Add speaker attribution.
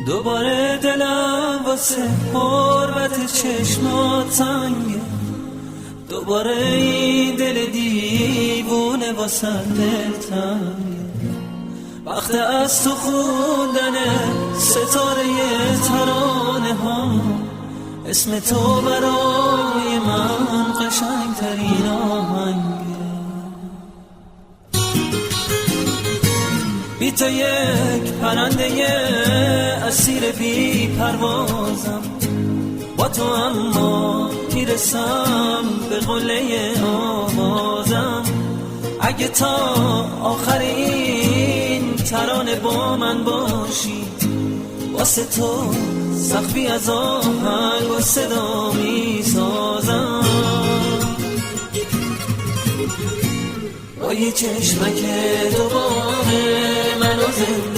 Speaker 1: دوباره دلم واسه حرمت چشمات تنگه، دوباره این دل دیوونه واسه دل تنگه. وقت از تو خوندن ستاره ترانه ها، اسم تو برای من قشنگ ترین آهنگه. بی تو یک پرنده اسیر بی پروازم، با تو اما میرسم به قله آوازم. اگه تا آخر این ترانه با من باشی، واسه تو سقفی از آهنگ و صدا میسازم. با یه چشمک دوباره منو زنده